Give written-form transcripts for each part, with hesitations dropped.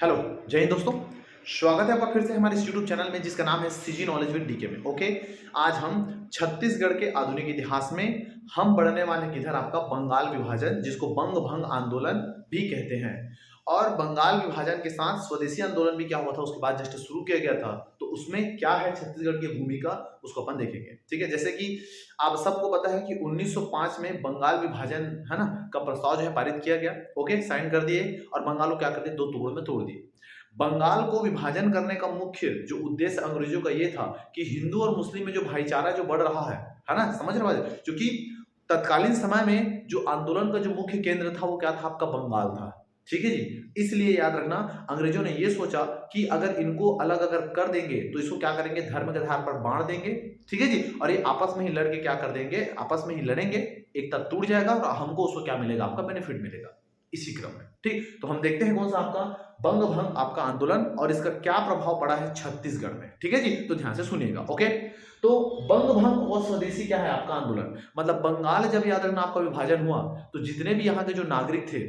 Hello, जय हिंद दोस्तों। स्वागत है आपका फिर से हमारे इस यूट्यूब चैनल में जिसका नाम है सीजी नॉलेज विद डीके में। ओके, आज हम छत्तीसगढ़ के आधुनिक इतिहास में हम बढ़ने वाले हैं किधर आपका बंगाल विभाजन, जिसको बंग भंग आंदोलन भी कहते हैं। और बंगाल विभाजन के साथ स्वदेशी आंदोलन भी क्या हुआ था, उसके बाद जस्ट शुरू किया गया था। तो उसमें क्या है छत्तीसगढ़ की भूमिका, उसको अपन देखेंगे। ठीक है, जैसे कि आप सबको पता है कि 1905 में बंगाल विभाजन है ना का प्रस्ताव जो है पारित किया गया। ओके, साइन कर दिए और बंगाल को क्या कर दिया, दो टुकड़ों में तोड़ दिए। बंगाल को विभाजन करने का मुख्य जो उद्देश्य अंग्रेजों का ये था कि हिंदू और मुस्लिम में जो भाईचारा जो बढ़ रहा है ना, समझ रहे हो? क्योंकि तत्कालीन समय में जो आंदोलन का जो मुख्य केंद्र था वो क्या था, आपका बंगाल था। ठीक है जी, इसलिए याद रखना अंग्रेजों ने ये सोचा कि अगर इनको अलग अगर कर देंगे तो इसको क्या करेंगे, धर्म के आधार पर बांट देंगे। ठीक है जी, और ये आपस में ही लड़के क्या कर देंगे, आपस में ही लड़ेंगे, एकता टूट जाएगा और हमको उसको क्या मिलेगा, आपका बेनिफिट मिलेगा इसी क्रम में। ठीक, तो हम देखते हैं कौन सा आपका बंग भंग आपका आंदोलन और इसका क्या प्रभाव पड़ा है छत्तीसगढ़ में। ठीक है जी, तो ध्यान से सुनिएगा। ओके, तो बंग भंग और स्वदेशी क्या है आपका आंदोलन, मतलब बंगाल जब याद रखना आपका विभाजन हुआ तो जितने भी यहाँ के जो नागरिक थे,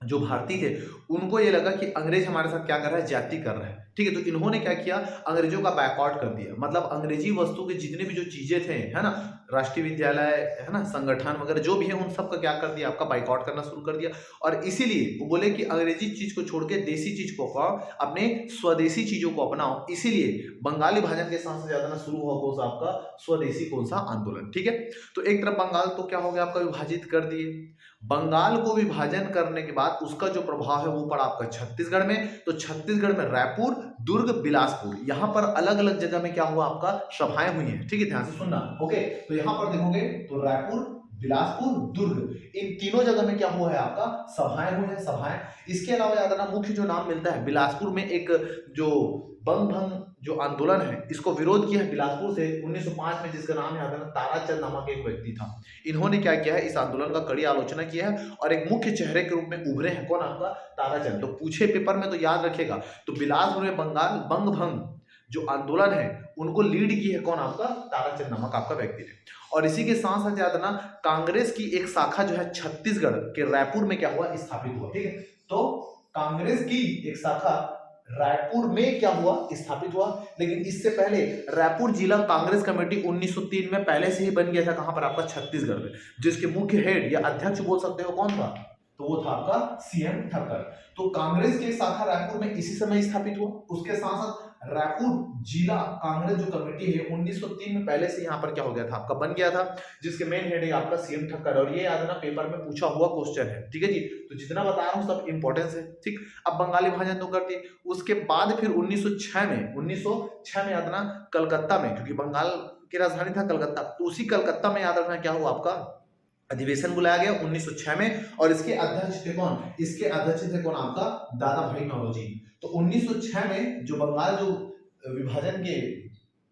जो भारतीय थे, उनको ये लगा कि अंग्रेज हमारे साथ क्या कर रहा है, ज्यादती कर रहा है। ठीक है, तो इन्होंने क्या किया, अंग्रेजों का बैकआउट कर दिया। मतलब अंग्रेजी वस्तु के जितने भी जो चीजें थे, है ना, राष्ट्रीय विद्यालय, है ना, संगठन वगैरह जो भी है, उन सब का क्या कर दिया, आपका बाइकआउट करना शुरू कर दिया। और इसीलिए वो बोले कि अंग्रेजी चीज को छोड़ के देसी चीज को अपनाओ, अपने स्वदेशी चीजों को अपनाओ। इसीलिए बंगाली भाजन के साथ ज्यादा ना शुरू हुआ कौन सा आपका स्वदेशी कौन सा आंदोलन। ठीक है, तो एक तरफ बंगाल तो क्या हो गया आपका, विभाजित कर दिए। बंगाल को विभाजन करने के बाद उसका जो प्रभाव है वो पड़ा आपका छत्तीसगढ़ में। तो छत्तीसगढ़ में रायपुर, दुर्ग, बिलासपुर, यहां पर अलग अलग जगह में क्या हुआ, आपका सभाएं हुई हैं। ठीक है, ध्यान से सुनना। ओके, तो यहां पर देखोगे तो रायपुर, बिलासपुर, दुर्ग, इन तीनों जगह में क्या हुआ है, आपका सभाएं हुई है, सभाएं। इसके अलावा याद रखना मुख्य जो नाम मिलता है, बिलासपुर में एक जो बंग भंग जो आंदोलन है, इसको विरोध किया है बिलासपुर से 1905 में, जिसका नाम याद है ना, ताराचंद नामक एक व्यक्ति था। इन्होंने क्या किया है, इस आंदोलन का कड़ी आलोचना किया है और एक मुख्य चेहरे के रूप में उभरे हैं। कौन, आपका ताराचंद। तो पूछे पेपर में तो याद रखेगा, तो बिलासपुर में बंगाल बंग भंग जो आंदोलन है उनको लीड की है कौन, आपका ताराचंद नामक आपका व्यक्ति ने। और इसी के साथ साथ याद रखना कांग्रेस की एक शाखा जो है छत्तीसगढ़ के रायपुर में क्या हुआ, स्थापित हुआ। ठीक है, तो कांग्रेस की एक शाखा रायपुर में क्या हुआ, स्थापित हुआ। लेकिन इससे पहले रायपुर जिला कांग्रेस कमेटी 1903 में पहले से ही बन गया था। कहां पर, आपका छत्तीसगढ़ में। जिसके मुख्य हेड या अध्यक्ष बोल सकते हो कौन था, तो वो था आपका सीएम ठक्कर। तो कांग्रेस की शाखा रायपुर में इसी समय स्थापित हुआ। उसके साथ साथ रायपुर जिला कांग्रेस जो कमेटी है 1903 में पहले से यहां पर क्या हो गया था, आपका बन गया था, जिसके मेन हेड है आपका सीएम ठक्कर। और ये याद ना पेपर में पूछा हुआ क्वेश्चन है। ठीक है जी, तो जितना बता रहा हूं सब इंपॉर्टेंस है। ठीक, अब बंगाली भाषा तो कर दी। उसके बाद फिर 1906 में याद रखना कलकत्ता में, क्योंकि बंगाल की राजधानी था कलकत्ता, तो उसी कलकत्ता में याद रखना क्या हुआ, आपका अधिवेशन बुलाया गया 1906 में। और इसके अध्यक्ष थे कौन, इसके अध्यक्ष थे कौन, आपका दादा भाई नौरोजी। तो 1906 में जो बंगाल जो विभाजन के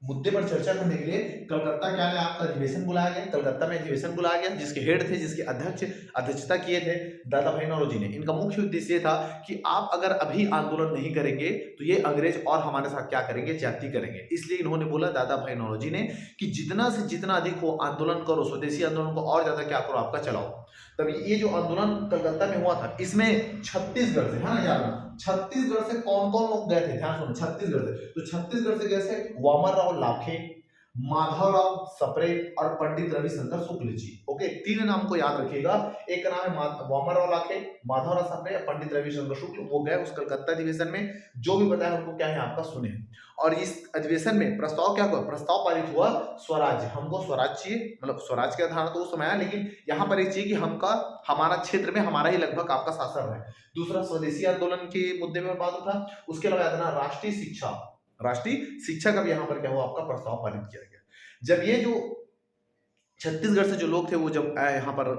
मुद्दे पर चर्चा करने के लिए कलकत्ता क्या है, आपका अधिवेशन बुलाया गया। कलकत्ता में अधिवेशन बुलाया गया, जिसके हेड थे, जिसके अध्यक्षता किए थे दादा भाई नौरोजी ने। इनका मुख्य उद्देश्य ये था कि आप अगर अभी आंदोलन नहीं करेंगे तो ये अंग्रेज और हमारे साथ क्या करेंगे, ज्यादती करेंगे। इसलिए इन्होंने बोला दादा भाई नौरोजी ने कि जितना से जितना अधिक हो आंदोलन करो, स्वदेशी आंदोलन को और ज्यादा क्या करो, आपका चलाओ। तब ये जो आंदोलन कलकत्ता में हुआ था, इसमें छत्तीसगढ़ से, है ना, याद रखना छत्तीसगढ़ से कौन कौन लोग गए थे, ध्यान सुनो। छत्तीसगढ़ से, तो छत्तीसगढ़ से गए थे वामन राव लाखे, माधवराव सप्रे और पंडित रविशंकर शुक्ल जी। ओके, तीन नाम को याद रखिएगा। एक का नाम है वामनराव लाखे, माधवराव सप्रे, पंडित रविशंकर शुक्ल। वो गए उस कलकत्ता अधिवेशन में, जो भी बताया उनको क्या है, आपका सुने। और इस अधिवेशन में प्रस्ताव क्या हुआ, प्रस्ताव पारित हुआ स्वराज, हमको स्वराज चाहिए। मतलब स्वराज के आधार तो उस समय आया, लेकिन यहाँ पर एक चाहिए कि हमका हमारा क्षेत्र में हमारा ही लगभग आपका शासन है। दूसरा स्वदेशी आंदोलन के मुद्दे में बात उठा। उसके अलावा याद रखना राष्ट्रीय शिक्षा का भी यहाँ पर क्या हुआ, आपका प्रस्ताव पारित किया गया। जब ये जो छत्तीसगढ़ से जो लोग थे वो जब आए यहाँ पर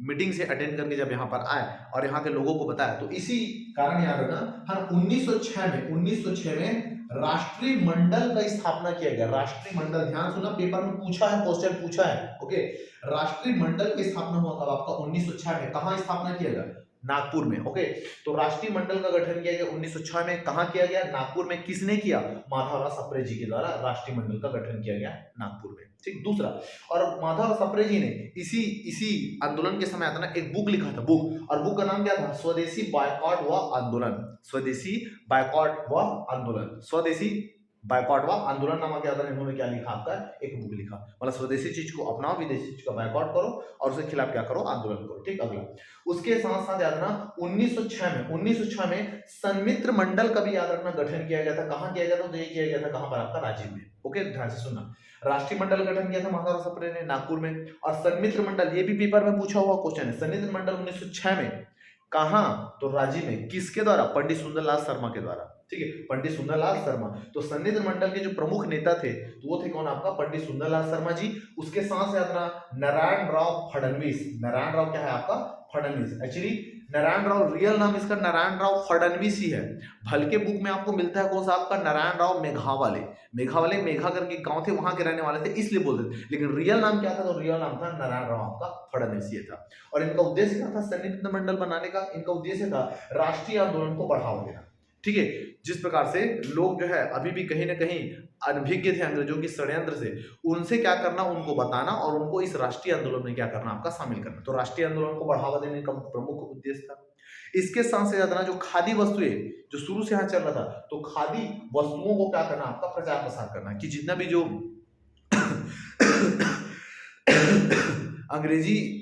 मीटिंग से अटेंड करके, जब यहाँ पर आए और यहाँ के लोगों को बताया, तो इसी कारण याद रखना हाँ 1906 में राष्ट्रीय मंडल का स्थापना किया गया। राष्ट्रीय मंडल, ध्यान सुना, पेपर में पूछा है, क्वेश्चन पूछा है। ओके, राष्ट्रीय मंडल की स्थापना हुआ कब, आपका 1906 में। कहाँ स्थापना किया गया, नागपुर में। ओके, तो राष्ट्रीय मंडल का गठन किया गया 1906 में। कहां किया गया? नागपुर में। किसने किया? माधवराव सप्रे जी के द्वारा राष्ट्रीय मंडल का गठन किया गया नागपुर में। ठीक, दूसरा, और माधवराव सप्रे जी ने इसी इसी आंदोलन के समय आता ना एक बुक लिखा था, बुक, और बुक का नाम क्या था? स्वदेशी बायकॉट व आंदोलन। स्वदेशी बायकॉट व आंदोलन, स्वदेशी बायकॉट व आंदोलन नामक के आधार इन्होंने क्या लिखा? आपका एक बुक लिखा, मतलब स्वदेशी चीज को अपनाओ, विदेशी चीज का बायकॉट करो और उसके खिलाफ क्या करो? आंदोलन करो। ठीक, अगला, उसके साथ साथ याद रखना 1906 में सन्मित्र मंडल का भी याद रखना गठन किया गया था। कहां किया गया था? तो ये किया गया था कहां पर? आपका रांची में। ओके, ध्यान से सुनना, राष्ट्रीय मंडल गठन किया था माधवराव सप्रे ने नागपुर में, और सन्मित्र मंडल, ये भी पेपर में पूछा हुआ क्वेश्चन है, सन्मित्र मंडल 1906 में कहां? तो रांची में। किसके द्वारा? पंडित सुंदरलाल शर्मा के द्वारा। ठीक है, पंडित सुंदरलाल शर्मा। तो सन्निधित्व मंडल के जो प्रमुख नेता थे तो वो थे कौन? आपका पंडित सुंदरलाल शर्मा जी। उसके साथ याद रखना नारायण राव फडणवीस। नारायण राव क्या है? आपका फडणवीस। एक्चुअली नारायण राव रियल नाम इसका नारायण राव फडणवीस ही है, भलके बुक में आपको मिलता है कौन सा? आपका नारायण राव मेघावाले। मेघावाले मेघा करके गांव थे, वहां के रहने वाले थे, इसलिए बोलते थे, लेकिन रियल नाम क्या था? तो रियल नाम था नारायण राव आपका फडणवीस ये था। और इनका उद्देश्य क्या था सन्निधित्व मंडल बनाने का? इनका उद्देश्य था राष्ट्रीय आंदोलन को बढ़ावा देना। ठीक है, जिस प्रकार से लोग जो है अभी भी कहीं ना कहीं अनभिज्ञ थे अंग्रेजों की षड्यंत्र से, उनसे क्या करना? उनको बताना और उनको इस राष्ट्रीय आंदोलन में क्या करना? आपका शामिल करना। तो राष्ट्रीय आंदोलन को बढ़ावा देने का प्रमुख उद्देश्य था। इसके साथ से याद जो खादी वस्तुएं जो शुरू से यहाँ चल रहा था, तो खादी वस्तुओं को क्या करना? आपका प्रचार प्रसार करना, कि जितना भी जो अंग्रेजी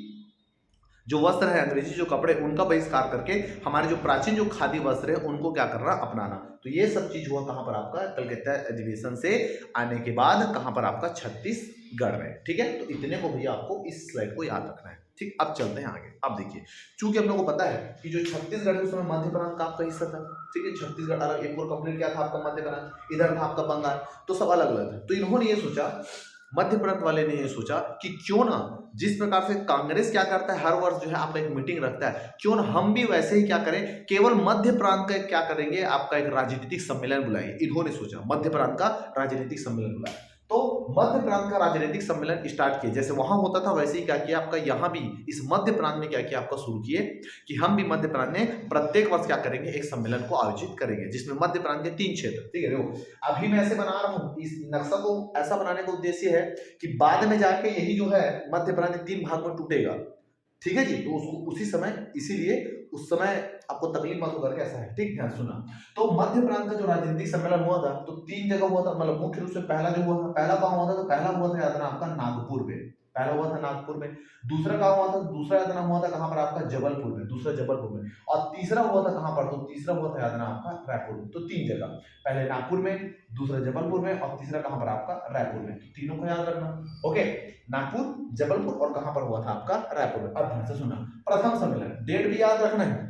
जो वस्त्र है, अंग्रेजी जो कपड़े, उनका बहिष्कार करके हमारे जो प्राचीन जो खादी वस्त्र है उनको क्या करना? अपनाना। तो ये सब चीज हुआ कहां पर? आपका कलकत्ता अधिवेशन से आने के बाद। कहां पर? आपका छत्तीसगढ़ में। ठीक है, तो इतने को भैया आपको इस स्लाइड को याद रखना है। ठीक, अब चलते हैं आगे। अब देखिए, चूंकि हम लोग को पता है कि जो छत्तीसगढ़ है उस समय मध्य प्रांत का आपका हिस्सा था। ठीक है, छत्तीसगढ़ अलग, एक और कंप्लीट क्या था आपका? मध्य प्रांत, इधर था आपका बंगाल, तो सब अलग अलग था। तो इन्होंने ये सोचा, मध्य प्रांत वाले ने ये सोचा कि क्यों ना, जिस प्रकार से कांग्रेस क्या करता है हर वर्ष जो है आपका एक मीटिंग रखता है, क्यों ना हम भी वैसे ही क्या करें, केवल मध्य प्रांत का क्या करेंगे? आपका एक राजनीतिक सम्मेलन बुलाएंगे। इन्होंने सोचा मध्य प्रांत का राजनीतिक सम्मेलन बुलाया। तो मध्य प्रांत का राजनीतिक सम्मेलन स्टार्ट किए, जैसे वहां होता था वैसे ही क्या किया आपका यहाँ भी इस मध्य प्रांत में क्या किया आपका? शुरू किए कि हम भी मध्य प्रांत में प्रत्येक वर्ष क्या करेंगे? एक सम्मेलन को आयोजित करेंगे, जिसमें मध्य प्रांत के 3 क्षेत्र। ठीक है, देखो अभी मैं ऐसे बना रहा हूँ, इस नक्शा को ऐसा बनाने का उद्देश्य है कि बाद में जाके यही जो है मध्य प्रांत 3 भाग में टूटेगा। ठीक है जी, तो उसको उसी समय, इसीलिए उस समय आपको तकलीफ मत होकर कैसा है। ठीक, ध्यान सुना। तो मध्य प्रांत का जो राजनीतिक सम्मेलन हुआ था तो 3 जगह हुआ था, मतलब मुख्य रूप से पहला जो हुआ था, पहला कहां हुआ था? तो पहला हुआ था याद रखना आपका नागपुर में, पहला हुआ था नागपुर में। दूसरा कहां हुआ था? दूसरा याद रखना हुआ था कहां पर? आपका जबलपुर में, दूसरा जबलपुर में। और तीसरा हुआ था कहां पर? तो तीसरा हुआ था याद रखना आपका रायपुर में। तो 3 जगह, पहले नागपुर में, दूसरा जबलपुर में, और तीसरा कहां पर? आपका रायपुर में। तो तीनों को याद रखना। ओके, नागपुर, जबलपुर और कहां पर हुआ था? आपका रायपुर में। अब ध्यान से सुना, प्रथम सम्मेलन, डेट भी याद रखना है।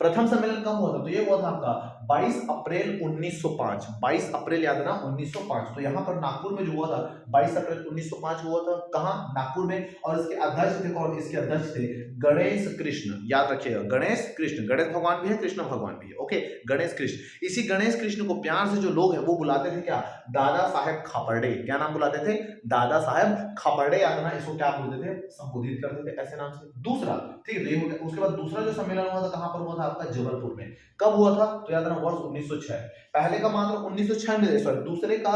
प्रथम सम्मेलन कब हुआ था? तो ये हुआ था आपका 22 अप्रैल 1905। 22 अप्रैल याद रखना 1905। तो यहाँ पर नागपुर में जो हुआ था 22 अप्रैल 1905 हुआ था। कहाँ? नागपुर में। और इसके अध्यक्ष थे कौन? इसके अध्यक्ष थे गणेश कृष्ण। याद रखिएगा, गणेश कृष्ण, गणेश भगवान भी है, कृष्ण भगवान भी है। ओके, गणेश कृष्ण। इसी गणेश कृष्ण को प्यार से जो लोग हैं वो बुलाते थे क्या? दादा साहेब खापर्डे। क्या नाम बुलाते थे? दादा साहेब खापर्डे। याद रखना, इसको क्या बोलते थे? संबोधित करते थे ऐसे नाम से। दूसरा, ठीक है, ये हो गया। उसके बाद दूसरा जो सम्मेलन हुआ था कहां पर हुआ था? आपका जबलपुर में। कब हुआ था? तो याद रखना वर्ष 1906। पहले का मात्र 1906 में, सॉरी दूसरे का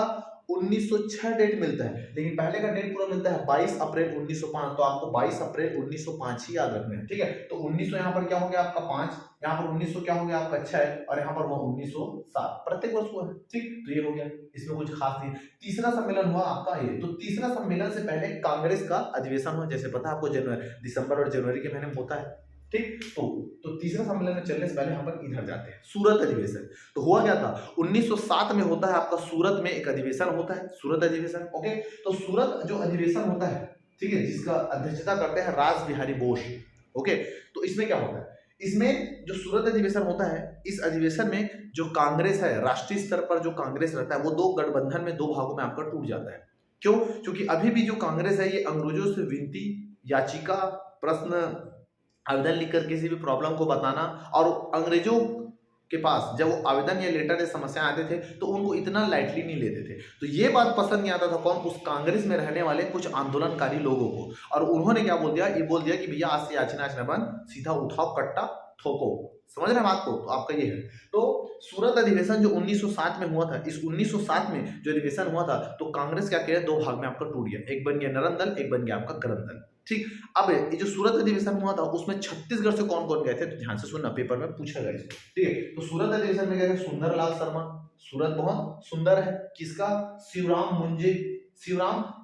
1906 डेट मिलता है, लेकिन पहले का डेट पूरा मिलता है 22 अप्रैल 1905। तो आपको 22 अप्रैल 1905 ही याद रखना है। ठीक है, तो 1900 यहाँ पर क्या हो गया आपका 5, यहाँ पर 1900 क्या हो गया आपका 6, और यहाँ पर हुआ 1907। प्रत्येक वर्ष हुआ है। ठीक, तो ये हो गया, इसमें कुछ खास नहीं। तीसरा सम्मेलन हुआ आपका ये। तो तीसरा सम्मेलन से पहले कांग्रेस का अधिवेशन हुआ, जैसे पता है आपको दिसंबर और जनवरी के महीने में होता है। ठीक, तो तीसरा सम्मेलन में चलने से पहले यहाँ पर इधर जाते हैं, सूरत अधिवेशन। तो हुआ क्या था? 1907 में होता है आपका सूरत में एक अधिवेशन होता है, सूरत अधिवेशन। ओके, तो सूरत जो अधिवेशन होता है, ठीक है, जिसका अध्यक्षता करते हैं रास बिहारी बोस। ओके, तो इसमें क्या होता है? इसमें जो सूरत अधिवेशन होता है, इस अधिवेशन में जो कांग्रेस है, राष्ट्रीय स्तर पर जो कांग्रेस रहता है, वो 2 गठबंधन में 2 भागों में आपका टूट जाता है। क्यों? क्योंकि अभी भी जो कांग्रेस है ये अंग्रेजों से विनती, याचिका, प्रश्न, आवेदन लिखकर किसी भी प्रॉब्लम को बताना और अंग्रेजों के पास जब वो आवेदन या लेटर या समस्या आते थे तो उनको इतना लाइटली नहीं लेते थे। तो ये बात पसंद नहीं आता था कौन, उस कांग्रेस में रहने वाले कुछ आंदोलनकारी लोगों को। और उन्होंने क्या बोल दिया, ये बोल दिया कि भैया आज से याचना याचना बंद, सीधा उठाओ कट्टा ठोको। समझ रहे हैं बात को? तो आपका ये है। तो सूरत अधिवेशन जो 1907 में हुआ था, इस 1907 में जो अधिवेशन हुआ था तो कांग्रेस क्या किया, दो भाग में आपका टूट गया, एक बन गया नरम दल, एक बन गया आपका गरम दल। ठीक। अब ये जो सूरत अधिवेशन हुआ था उसमें छत्तीसगढ़ से कौन कौन गए थे, तो ध्यान से सुनना, पेपर में पूछा गया इसको। ठीक है, तो सूरत अधिवेशन में गए थे सुंदरलाल शर्मा, सूरत बहुत सुंदर है, किसका, शिवराम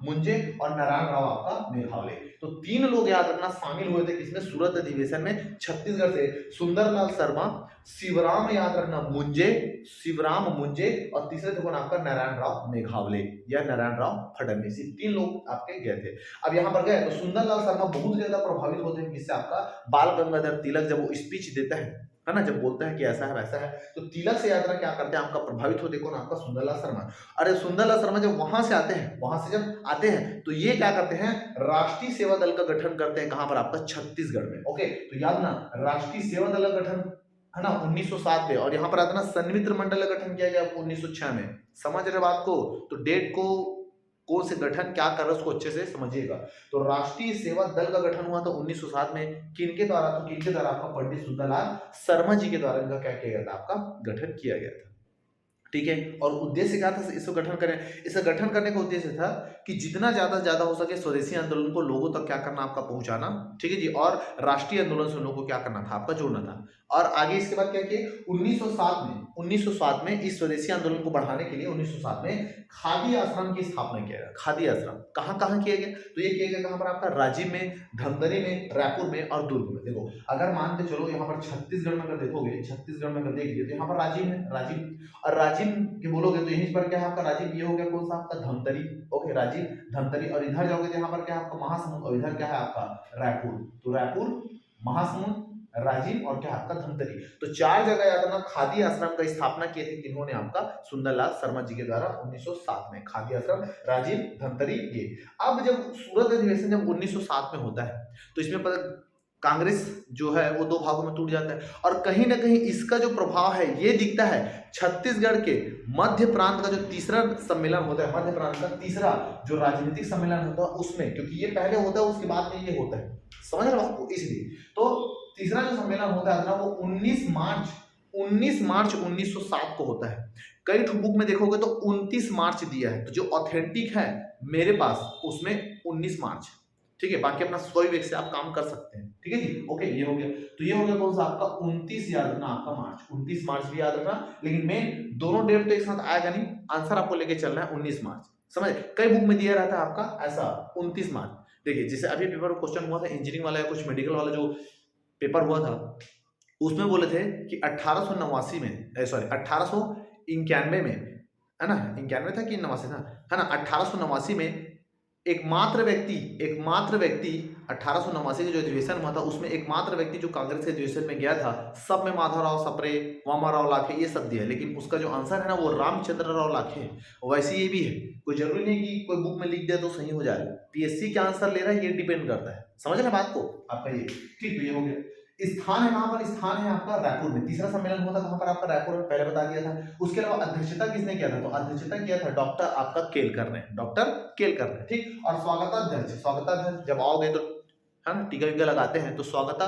मुंजे और नारायण राव आपका मेघावले। तो तीन लोग याद रखना शामिल हुए थे किसमें, सूरत अधिवेशन में छत्तीसगढ़ से सुंदरलाल शर्मा, शिवराम याद रखना मुंजे, शिवराम मुंजे, और तीसरे थे कौन आपका नारायण राव मेघावले या नारायण राव फडणवीस। तीन लोग आपके गए थे। अब यहाँ पर गए तो सुंदरलाल शर्मा बहुत ज्यादा प्रभावित होते हैं किससे, आपका बाल गंगाधर तिलक जब वो स्पीच देता है ना, जब बोलता है कि ऐसा है वैसा है, तो तिलक से यात्रा क्या करते हैं आपका प्रभावित होते कौन, आपका सुंदरलाल शर्मा। अरे सुंदरलाल शर्मा जब वहां से आते हैं, वहां से जब आते हैं तो ये क्या करते हैं, राष्ट्रीय सेवा दल का गठन करते हैं, कहां पर आपका छत्तीसगढ़ में। ओके, तो याद ना, राष्ट्रीय सेवा दल का गठन है ना 1907 में, और यहाँ पर आता ना संवित्र मंडल का गठन किया गया 1906 में। समझ रहे बात को? तो डेट को कौन से गठन क्या कर रहा है उसको अच्छे से समझिएगा। तो राष्ट्रीय सेवा दल का गठन हुआ था 1907 में, किनके द्वारा, तो किनके द्वारा, आपका पंडित सुंदरलाल शर्मा जी के द्वारा इनका क्या किया गया था, आपका गठन किया गया था। ठीक है, और उद्देश्य क्या था इसको गठन करें, इसे गठन करने का उद्देश्य था कि जितना ज्यादा से ज्यादा हो सके स्वदेशी आंदोलन को लोगों तक क्या करना, आपका पहुंचाना। ठीक है जी, और राष्ट्रीय आंदोलन से लोगों को क्या करना था, आपका जोड़ना था। और आगे इसके बाद क्या किए 1907 में इस स्वदेशी आंदोलन को बढ़ाने के लिए 1907 में खादी आश्रम की स्थापना किया गया। खादी आश्रम कहाँ कहाँ किया गया, तो ये किया गया कहाँ पर, आपका राजिम में, धमतरी में, रायपुर में और दुर्ग में। देखो अगर मानते चलो यहाँ पर छत्तीसगढ़ में अगर देखोगे, छत्तीसगढ़ में अगर देखिए तो यहाँ पर राजिम है, राजिम, और राजिम की बोलोगे तो यहीं पर क्या है आपका राजिम, ये हो गया कौन सा आपका धमतरी। ओके, राजिम धमतरी, और इधर जाओगे तो यहाँ पर क्या है आपका महासमुंद, और इधर क्या है आपका रायपुर। तो रायपुर, महासमुंद, राजिम और क्या आपका धमतरी। तो चार जगह याद रखना खादी आश्रम का स्थापना किए थे किन्होंने, आपका सुंदरलाल शर्मा जी के द्वारा 1907 में। खादी आश्रम, राजिम, धमतरी, ये। अब जब सूरत अधिवेशन जब 1907 में होता है तो इसमें कांग्रेस जो है वो दो भागों में टूट जाता है, और कहीं ना कहीं इसका जो प्रभाव है ये दिखता है छत्तीसगढ़ के मध्य प्रांत का जो तीसरा सम्मेलन होता है, मध्य प्रांत का तीसरा जो राजनीतिक सम्मेलन होता है उसमें, क्योंकि ये पहले होता है उसके बाद में ये होता है, समझ रहे हो आपको, इसलिए तो तीसरा जो सम्मेलन होता है ना वो 19 मार्च 1907 को होता है। कई बुक में देखोगे तो 29 मार्च दिया है, तो जो ऑथेंटिक है मेरे पास उसमें 19 मार्च। ठीक है, बाकी अपना स्व विवेक से आप काम कर सकते हैं। ठीक है जी, ओके, ये हो गया। तो ये हो गया कौन सा आपका 29 याद रखना, आपका मार्च, 29 मार्च भी याद रखना, लेकिन मेन दोनों डेट तो एक साथ आएगा नहीं, आंसर आपको लेके चलना है 19 मार्च। समझ, कई बुक में दिया रहता है आपका ऐसा 29 मार्च। देखिए जैसे अभी पेपर में क्वेश्चन हुआ था इंजीनियरिंग वाला या कुछ मेडिकल वाला जो पेपर हुआ था उसमें बोले थे कि 1889 में, सॉरी 1891 में, है ना, 91 था कि 89 था, है ना, 1889 में एकमात्र व्यक्ति 1889 का जो अधिवेशन हुआ था उसमें एकमात्र व्यक्ति जो कांग्रेस के अधिवेशन में गया था, सब में माधवराव सप्रे, वामाराव लाखे ये सब दिया है, लेकिन उसका जो आंसर है ना वो रामचंद्र राव लाखे है। वैसे ये भी है, कोई जरूरी नहीं कि कोई बुक में लिख दिया तो सही हो जाए, पीएससी क्या आंसर ले रहा है ये डिपेंड करता है। समझ रहे बात को आपका ये, ठीक, तो ये हो गया। स्थान है कहां पर, स्थान है आपका रायपुर में। तीसरा सम्मेलन हुआ था कहां पर, आपका रायपुर में, पहले बता दिया था। उसके अलावा अध्यक्षता किसने किया था, तो अध्यक्षता किया था डॉक्टर आपका केलकर ने, डॉक्टर केलकर ने। ठीक, और स्वागताध्यक्ष जब आओगे तो है ना टीका वीका लगाते हैं, तो स्वागता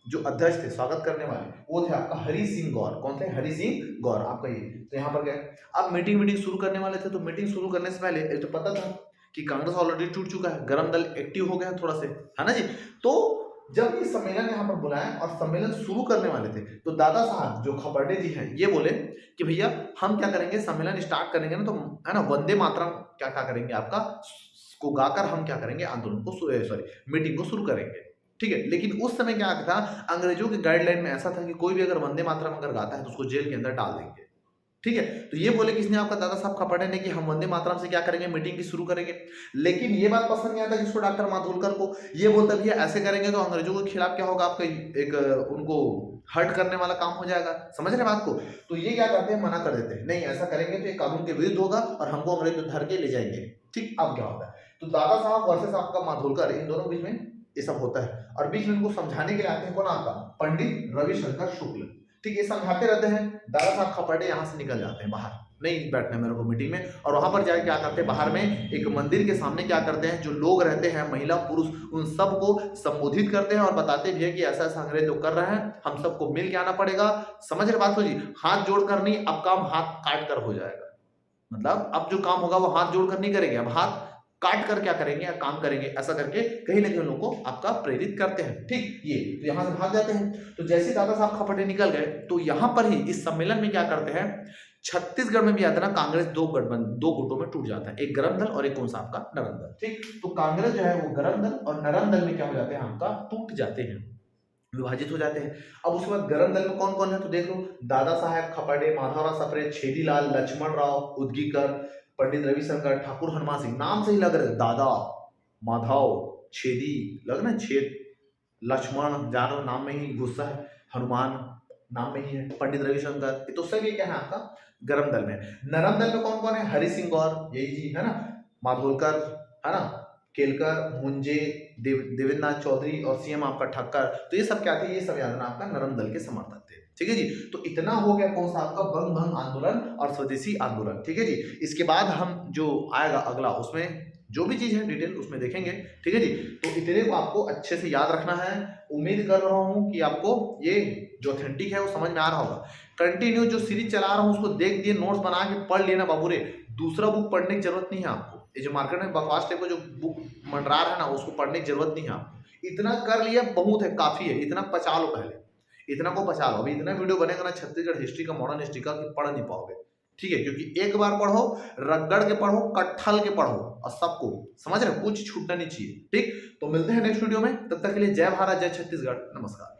जो अध्यक्ष थे स्वागत करने वाले वो थे आपका हरि सिंह गौर। कौन थे, हरि सिंह गौर आपका ये। तो यहाँ पर गए, अब मीटिंग शुरू करने वाले थे, तो मीटिंग शुरू करने से पहले तो पता था कि कांग्रेस ऑलरेडी टूट चुका है, गरम दल एक्टिव हो गया थोड़ा से, है ना जी। तो जब ये सम्मेलन यहाँ पर बुलाया और सम्मेलन शुरू करने वाले थे तो दादा साहब जो खपर्डे जी हैं ये बोले कि भैया हम क्या करेंगे, सम्मेलन स्टार्ट करेंगे ना तो है ना वंदे मातरम क्या क्या करेंगे आपका को गाकर हम क्या करेंगे आंदोलन को, सॉरी मीटिंग को शुरू करेंगे। ठीक है, लेकिन उस समय क्या था, अंग्रेजों के गाइडलाइन में ऐसा था कि कोई भी अगर वंदे मातरम अगर गाता है तो उसको जेल के अंदर डाल देंगे। ठीक है, तो ये बोले किसने, आपका दादा साहब खपर्डे ने, कि हम वंदे मातरम से क्या करेंगे, मीटिंग की शुरू करेंगे। लेकिन ये बात पसंद नहीं आता किसको, डॉक्टर मातुलकर को। ये बोलता भैया ऐसे करेंगे तो अंग्रेजों के खिलाफ क्या होगा, आपका एक उनको हर्ट करने वाला काम हो जाएगा। समझ रहे बात को। तो ये क्या करते हैं, मना कर देते हैं, नहीं ऐसा करेंगे तो ये कानून के विरुद्ध होगा और हमको अंग्रेज धर के ले जाएंगे। ठीक, अब क्या होता है, तो दादा साहब वर्सेस आपका मातुलकर, इन दोनों बीच में ये सब होता है, और बीच में इनको समझाने के लिए आते हैं कौन, आपका पंडित रविशंकर शुक्ल। ठीक, ये समझाते रहते हैं। दादा साहब खपाटे यहाँ से निकल जाते हैं बाहर, नहीं बैठना मेरे को मीटिंग में, और वहां पर जाके क्या करते हैं, बाहर में एक मंदिर के सामने क्या करते हैं, जो लोग रहते हैं महिला पुरुष उन सबको संबोधित करते हैं और बताते भी है कि ऐसा ऐसा अंग्रेज लोग कर रहे हैं, हम सबको मिल के आना पड़ेगा। समझ रहे बात को जी? हाथ जोड़कर नहीं, अब काम हाथ काट कर हो जाएगा। मतलब अब जो काम होगा वो हाथ जोड़कर नहीं करेंगे, अब हाथ काट कर क्या करेंगे या काम करेंगे, ऐसा करके कहीं ना कहीं उन लोगों को आपका प्रेरित करते हैं। ठीक, ये तो यहां से भाग जाते हैं। तो जैसे दादा साहब खपाटे निकल गए तो यहां पर ही इस सम्मेलन में क्या करते हैं, छत्तीसगढ़ में भी आता है ना, कांग्रेस दो गुटों में टूट जाता है, एक गरम दल और एक कौन सा आपका नरम दल। ठीक, तो कांग्रेस जो है वो गरम दल और नरम दल में क्या हो जाते हैं, आपका टूट जाते हैं, विभाजित हो जाते हैं। अब उसके बाद गरम दल में कौन कौन है तो देख लो, दादा साहेब खपाटे, माधवराव सप्रे, छेदीलाल, लक्ष्मण राव उदगीकर, पंडित रविशंकर, ठाकुर हनुमान सिंह, नाम से ही लग रहे दादा, माधव, छेदी, लग ना छेद, लक्ष्मण जानो नाम में ही गुस्सा है, हनुमान नाम में ही है, पंडित रविशंकर, तो सब ये क्या है आपका गरम दल में। नरम दल में कौन कौन है, हरि सिंह गौर, यही जी है ना, माधोलकर है ना, केलकर, मुंजे, देवेंद्र नाथ चौधरी और सीएम आपका ठक्कर, तो ये सब क्या थे, ये सब याद रखना आपका नरम दल के समर्थक थे। ठीक है जी, तो इतना हो गया कौन सा आपका बंग भंग आंदोलन और स्वदेशी आंदोलन। ठीक है जी, इसके बाद हम जो आएगा अगला उसमें जो भी चीज है डिटेल उसमें देखेंगे। ठीक है जी, तो इतने को आपको अच्छे से याद रखना है। उम्मीद कर रहा हूं कि आपको ये जो ऑथेंटिक है वो समझ में आ रहा होगा। कंटिन्यू जो सीरीज चला रहा हूं उसको देख दिए, नोट्स बना के पढ़ लेना बाबू रे, दूसरा बुक पढ़ने की जरूरत नहीं है आपको। ये जो मार्केट में बकवास टाइप का जो बुक मंडरा रहा है ना, उसको पढ़ने की जरूरत नहीं है आपको। इतना कर लिया बहुत है, काफी है, इतना पचा लो पहले, इतना को पचा लो। अभी इतना वीडियो बनेगा ना छत्तीसगढ़ हिस्ट्री का, मॉडर्न हिस्ट्री का, कि पढ़ नहीं पाओगे। ठीक है, क्योंकि एक बार पढ़ो, रगड़ के पढ़ो, कट्ठल के पढ़ो, और सबको समझ रहे, कुछ छूटना नहीं चाहिए। ठीक, तो मिलते हैं नेक्स्ट वीडियो में, तब तक के लिए जय भारत, जय छत्तीसगढ़, नमस्कार।